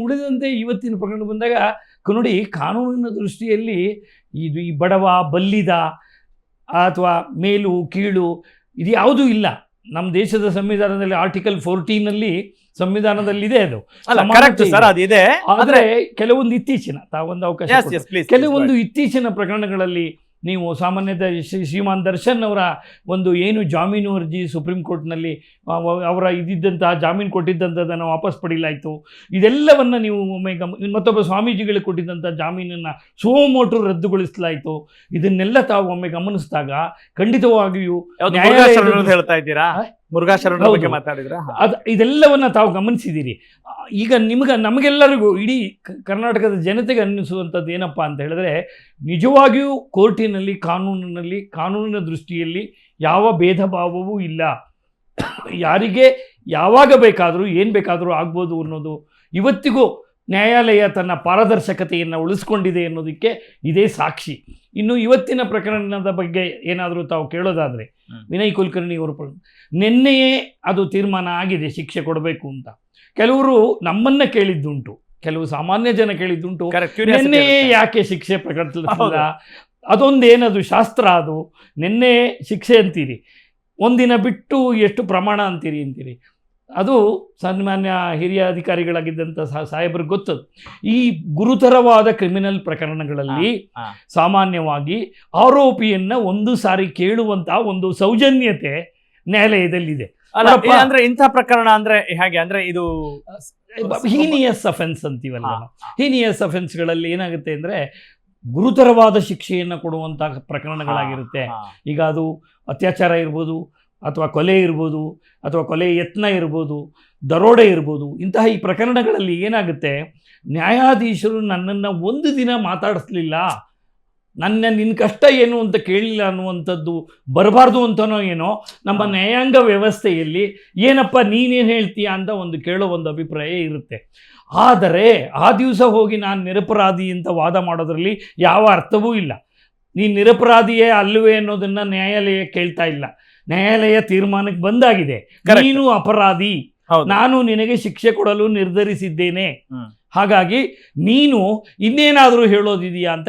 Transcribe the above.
ಉಳಿದಂತೆ ಇವತ್ತಿನ ಪ್ರಕರಣ ಬಂದಾಗ ನೋಡಿ, ಕಾನೂನಿನ ದೃಷ್ಟಿಯಲ್ಲಿ ಇದು ಈ ಬಡವ ಬಲ್ಲಿದ ಅಥವಾ ಮೇಲು ಕೀಳು ಇದು ಯಾವುದೂ ಇಲ್ಲ. ನಮ್ಮ ದೇಶದ ಸಂವಿಧಾನದಲ್ಲಿ ಆರ್ಟಿಕಲ್ 14 ಸಂವಿಧಾನದಲ್ಲಿದೆ ಅದು. ಆದರೆ ಕೆಲವೊಂದು ಇತ್ತೀಚಿನ ತಾವೊಂದು ಅವಕಾಶ, ಕೆಲವೊಂದು ಇತ್ತೀಚಿನ ಪ್ರಕರಣಗಳಲ್ಲಿ ನೀವು ಸಾಮಾನ್ಯದ ಶ್ರೀಮಾನ್ ದರ್ಶನ್ ಅವರ ಒಂದು ಏನು ಜಾಮೀನು ಅರ್ಜಿ ಸುಪ್ರೀಂ ಕೋರ್ಟ್ನಲ್ಲಿ ಅವರ ಇದ್ದಿದ್ದಂತಹ ಜಾಮೀನು ಕೊಟ್ಟಿದ್ದಂಥದ್ದನ್ನು ವಾಪಸ್ ಪಡೀಲಾಯಿತು. ಇದೆಲ್ಲವನ್ನು ನೀವು ಒಮ್ಮೆ ಮತ್ತೊಬ್ಬ ಸ್ವಾಮೀಜಿಗಳಿಗೆ ಕೊಟ್ಟಿದ್ದಂಥ ಜಾಮೀನನ್ನು ಸುಮೋಟೋ ರದ್ದುಗೊಳಿಸಲಾಯಿತು. ಇದನ್ನೆಲ್ಲ ತಾವು ಒಮ್ಮೆ ಗಮನಿಸಿದಾಗ ಖಂಡಿತವಾಗಿಯೂ ಹೇಳ್ತಾ ಇದ್ದೀರಾ, ಮುರುಘಾಶರಣರ ಬಗ್ಗೆ ಮಾತಾಡಿದ್ರ, ಇದೆಲ್ಲವನ್ನ ತಾವು ಗಮನಿಸಿದ್ದೀರಿ. ಈಗ ನಮಗೆಲ್ಲರಿಗೂ ಇಡೀ ಕರ್ನಾಟಕದ ಜನತೆಗೆ ಅನ್ನಿಸುವಂಥದ್ದು ಏನಪ್ಪ ಅಂತ ಹೇಳಿದ್ರೆ, ನಿಜವಾಗಿಯೂ ಕೋರ್ಟಿನಲ್ಲಿ ಕಾನೂನಿನ ದೃಷ್ಟಿಯಲ್ಲಿ ಯಾವ ಭೇದ ಭಾವವೂ ಇಲ್ಲ. ಯಾರಿಗೆ ಯಾವಾಗ ಬೇಕಾದರೂ ಏನು ಬೇಕಾದರೂ ಆಗ್ಬೋದು ಅನ್ನೋದು ಇವತ್ತಿಗೂ ನ್ಯಾಯಾಲಯ ತನ್ನ ಪಾರದರ್ಶಕತೆಯನ್ನು ಉಳಿಸ್ಕೊಂಡಿದೆ ಅನ್ನೋದಕ್ಕೆ ಇದೇ ಸಾಕ್ಷಿ. ಇನ್ನು ಇವತ್ತಿನ ಪ್ರಕರಣದ ಬಗ್ಗೆ ಏನಾದರೂ ತಾವು ಕೇಳೋದಾದರೆ, ವಿನಯ್ ಕುಲಕರ್ಣಿ ಅವರು ನಿನ್ನೆಯೇ ಅದು ತೀರ್ಮಾನ ಆಗಿದೆ ಶಿಕ್ಷೆ ಕೊಡಬೇಕು ಅಂತ. ಕೆಲವರು ನಮ್ಮನ್ನ ಕೇಳಿದ್ದುಂಟು, ಕೆಲವು ಸಾಮಾನ್ಯ ಜನ ಕೇಳಿದ್ದುಂಟು, ನಿನ್ನೆಯೇ ಯಾಕೆ ಶಿಕ್ಷೆ ಪ್ರಕಟಿಸಲಿಲ್ಲ? ಅದೊಂದೇನದು ಶಾಸ್ತ್ರ? ಅದು ನಿನ್ನೆ ಶಿಕ್ಷೆ ಅಂತೀರಿ, ಒಂದಿನ ಬಿಟ್ಟು ಎಷ್ಟು ಪ್ರಮಾಣ ಅಂತೀರಿ. ಅದು ಸಾಮಾನ್ಯ ಹಿರಿಯ ಅಧಿಕಾರಿಗಳಾಗಿದ್ದಂಥ ಸಾಹೇಬ್ರಿಗೆ ಗೊತ್ತದು. ಈ ಗುರುತರವಾದ ಕ್ರಿಮಿನಲ್ ಪ್ರಕರಣಗಳಲ್ಲಿ ಸಾಮಾನ್ಯವಾಗಿ ಆರೋಪಿಯನ್ನ ಒಂದು ಸಾರಿ ಕೇಳುವಂತಹ ಒಂದು ಸೌಜನ್ಯತೆ ನ್ಯಾಯಾಲಯದಲ್ಲಿದೆ. ಅಂದ್ರೆ ಇಂಥ ಪ್ರಕರಣ ಅಂದ್ರೆ ಹೇಗೆ ಅಂದ್ರೆ ಇದು ಹೀನಿಯಸ್ ಅಫೆನ್ಸ್ ಅಂತೀವಲ್ಲ, ಹೀನಿಯಸ್ ಅಫೆನ್ಸ್ಗಳಲ್ಲಿ ಏನಾಗುತ್ತೆ ಅಂದರೆ ಗುರುತರವಾದ ಶಿಕ್ಷೆಯನ್ನು ಕೊಡುವಂತಹ ಪ್ರಕರಣಗಳಾಗಿರುತ್ತೆ. ಈಗ ಅದು ಅತ್ಯಾಚಾರ ಇರ್ಬೋದು, ಅಥವಾ ಕೊಲೆ ಇರ್ಬೋದು, ಅಥವಾ ಕೊಲೆ ಯತ್ನ ಇರ್ಬೋದು, ದರೋಡೆ ಇರ್ಬೋದು. ಇಂತಹ ಈ ಪ್ರಕರಣಗಳಲ್ಲಿ ಏನಾಗುತ್ತೆ, ನ್ಯಾಯಾಧೀಶರು ನನ್ನನ್ನು ಒಂದು ದಿನ ಮಾತಾಡಿಸ್ಲಿಲ್ಲ, ನಿನ್ನ ಕಷ್ಟ ಏನು ಅಂತ ಕೇಳಿಲ್ಲ ಅನ್ನುವಂಥದ್ದು ಬರಬಾರ್ದು ಅಂತನೋ ಏನೋ ನಮ್ಮ ನ್ಯಾಯಾಂಗ ವ್ಯವಸ್ಥೆಯಲ್ಲಿ ಏನಪ್ಪ ನೀನೇನು ಹೇಳ್ತೀಯಾ ಅಂತ ಒಂದು ಕೇಳೋ ಒಂದು ಅಭಿಪ್ರಾಯ ಇರುತ್ತೆ. ಆದರೆ ಆ ದಿವಸ ಹೋಗಿ ನಾನು ನಿರಪರಾಧಿ ಅಂತ ವಾದ ಮಾಡೋದ್ರಲ್ಲಿ ಯಾವ ಅರ್ಥವೂ ಇಲ್ಲ. ನೀನು ನಿರಪರಾಧಿಯೇ ಅಲ್ಲವೇ ಅನ್ನೋದನ್ನು ನ್ಯಾಯಾಲಯ ಕೇಳ್ತಾ ಇಲ್ಲ. ನ್ಯಾಯಾಲಯ ತೀರ್ಮಾನಕ್ಕೆ ಬಂದಾಗಿದೆ, ನೀನು ಅಪರಾಧಿ, ನಾನು ನಿನಗೆ ಶಿಕ್ಷೆ ಕೊಡಲು ನಿರ್ಧರಿಸಿದ್ದೇನೆ, ಹಾಗಾಗಿ ನೀನು ಇನ್ನೇನಾದರೂ ಹೇಳೋದಿದೆಯಾ ಅಂತ